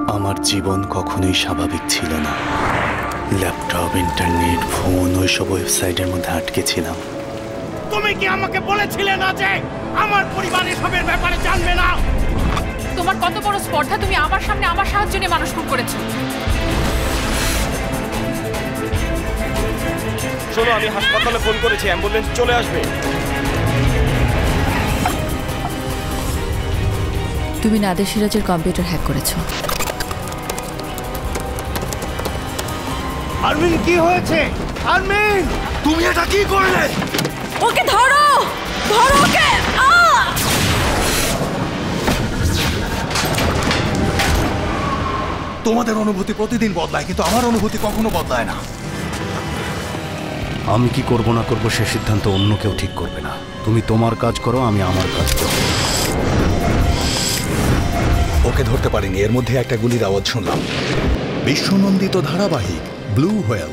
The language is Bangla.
আমার জীবন কখনোই স্বাভাবিক ছিল না। ল্যাপটপ, ইন্টারনেট, ফোন, ওইসব ওয়েবসাইটের মধ্যে আটকে ছিলাম। তুমি কি আমাকে বলেছিলে না যে আমার পরিবার এসবের ব্যাপারে জানবে না? তোমার কত বড় স্পর্ধা, তুমি আমার সামনে আমার সাহায্য নিয়ে মানুষ খুন করেছো। শোনো, আমি হাসপাতালে ফোন করেছি, অ্যাম্বুলেন্স চলে আসবে। তুমি নাদের সিরাজের কম্পিউটার হ্যাক করেছো। আরমিন, কি হয়েছে? আরমিন, তুমি এটা কি করলে? ওকে ধরো, ধরো ওকে। তোমাদের অনুভূতি প্রতিদিন বদলায়, কিন্তু আমার অনুভূতি কখনো বদলায় না। আমি কি করব না করব সে সিদ্ধান্ত অন্য কেউ ঠিক করবে না। তুমি তোমার কাজ করো, আমি আমার কাজ করব। ওকে ধরতে পারিনি, এর মধ্যে একটা গুলির আওয়াজ শুনলাম। বিশ্বনন্দিত ধারাবাহিক ব্লু হোয়েল।